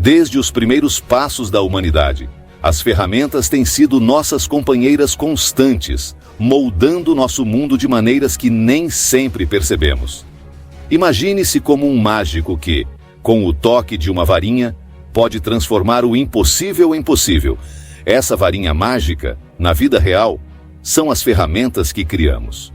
Desde os primeiros passos da humanidade, as ferramentas têm sido nossas companheiras constantes, moldando nosso mundo de maneiras que nem sempre percebemos. Imagine-se como um mágico que, com o toque de uma varinha, pode transformar o impossível em possível. Essa varinha mágica, na vida real, são as ferramentas que criamos.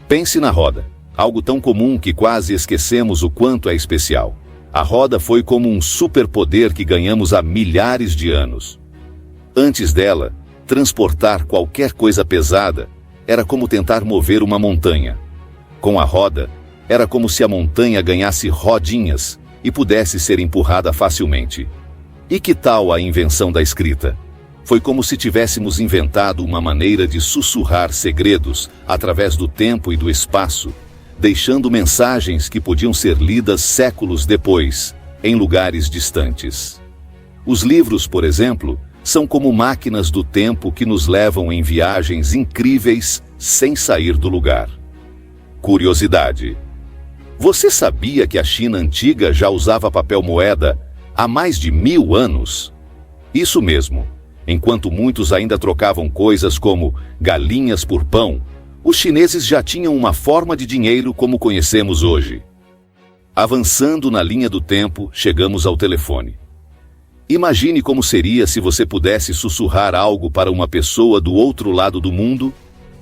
Pense na roda, algo tão comum que quase esquecemos o quanto é especial. A roda foi como um superpoder que ganhamos há milhares de anos. Antes dela, transportar qualquer coisa pesada era como tentar mover uma montanha. Com a roda, era como se a montanha ganhasse rodinhas e pudesse ser empurrada facilmente. E que tal a invenção da escrita? Foi como se tivéssemos inventado uma maneira de sussurrar segredos através do tempo e do espaço, deixando mensagens que podiam ser lidas séculos depois, em lugares distantes. Os livros, por exemplo, são como máquinas do tempo que nos levam em viagens incríveis sem sair do lugar. Curiosidade. Você sabia que a China antiga já usava papel moeda há mais de 1000 anos? Isso mesmo. Enquanto muitos ainda trocavam coisas como galinhas por pão, os chineses já tinham uma forma de dinheiro como conhecemos hoje. Avançando na linha do tempo, chegamos ao telefone. Imagine como seria se você pudesse sussurrar algo para uma pessoa do outro lado do mundo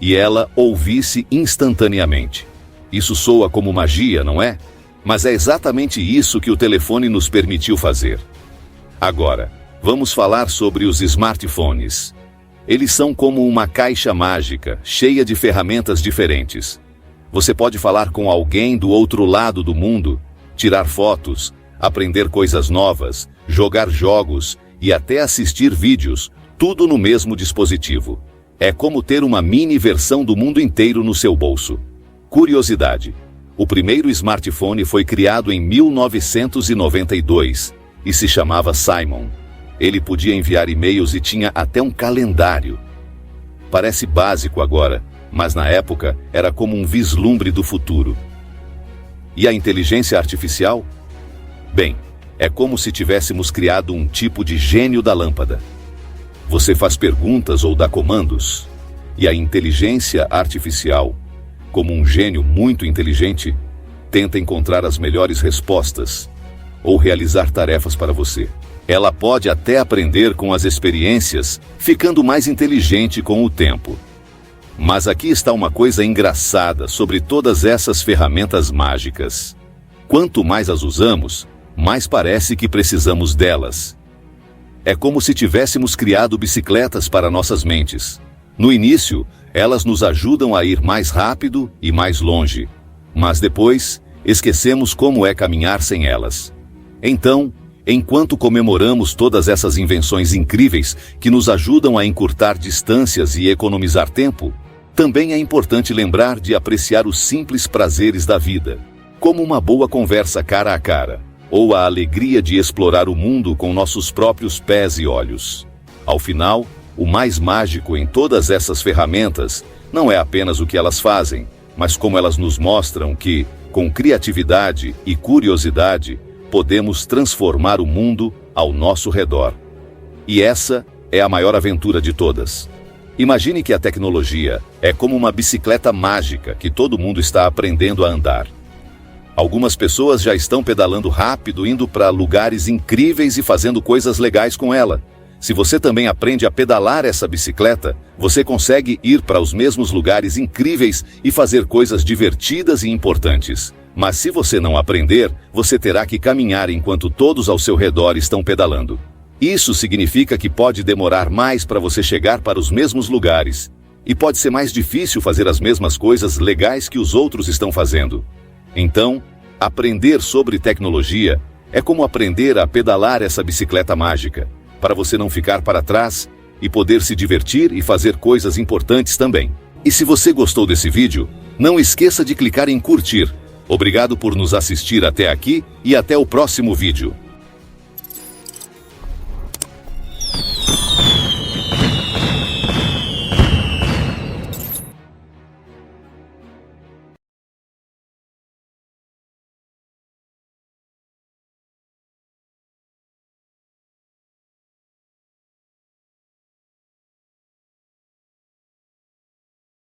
e ela ouvisse instantaneamente. Isso soa como magia, não é? Mas é exatamente isso que o telefone nos permitiu fazer. Agora, vamos falar sobre os smartphones. Eles são como uma caixa mágica, cheia de ferramentas diferentes. Você pode falar com alguém do outro lado do mundo, tirar fotos, aprender coisas novas, jogar jogos e até assistir vídeos, tudo no mesmo dispositivo. É como ter uma mini versão do mundo inteiro no seu bolso. Curiosidade. O primeiro smartphone foi criado em 1992 e se chamava Simon. Ele podia enviar e-mails e tinha até um calendário. Parece básico agora, mas na época era como um vislumbre do futuro. E a inteligência artificial? Bem, é como se tivéssemos criado um tipo de gênio da lâmpada. Você faz perguntas ou dá comandos, e a inteligência artificial, como um gênio muito inteligente, tenta encontrar as melhores respostas ou realizar tarefas para você. Ela pode até aprender com as experiências, ficando mais inteligente com o tempo. Mas aqui está uma coisa engraçada sobre todas essas ferramentas mágicas. Quanto mais as usamos, mais parece que precisamos delas. É como se tivéssemos criado bicicletas para nossas mentes. No início, elas nos ajudam a ir mais rápido e mais longe. Mas depois, esquecemos como é caminhar sem elas. Então, enquanto comemoramos todas essas invenções incríveis que nos ajudam a encurtar distâncias e economizar tempo, também é importante lembrar de apreciar os simples prazeres da vida, como uma boa conversa cara a cara, ou a alegria de explorar o mundo com nossos próprios pés e olhos. Ao final, o mais mágico em todas essas ferramentas não é apenas o que elas fazem, mas como elas nos mostram que, com criatividade e curiosidade, podemos transformar o mundo ao nosso redor. E essa é a maior aventura de todas. Imagine que a tecnologia é como uma bicicleta mágica que todo mundo está aprendendo a andar. Algumas pessoas já estão pedalando rápido, indo para lugares incríveis e fazendo coisas legais com ela. Se você também aprende a pedalar essa bicicleta, você consegue ir para os mesmos lugares incríveis e fazer coisas divertidas e importantes. Mas se você não aprender, você terá que caminhar enquanto todos ao seu redor estão pedalando. Isso significa que pode demorar mais para você chegar para os mesmos lugares. E pode ser mais difícil fazer as mesmas coisas legais que os outros estão fazendo. Então, aprender sobre tecnologia é como aprender a pedalar essa bicicleta mágica, para você não ficar para trás e poder se divertir e fazer coisas importantes também. E se você gostou desse vídeo, não esqueça de clicar em curtir. Obrigado por nos assistir até aqui e até o próximo vídeo.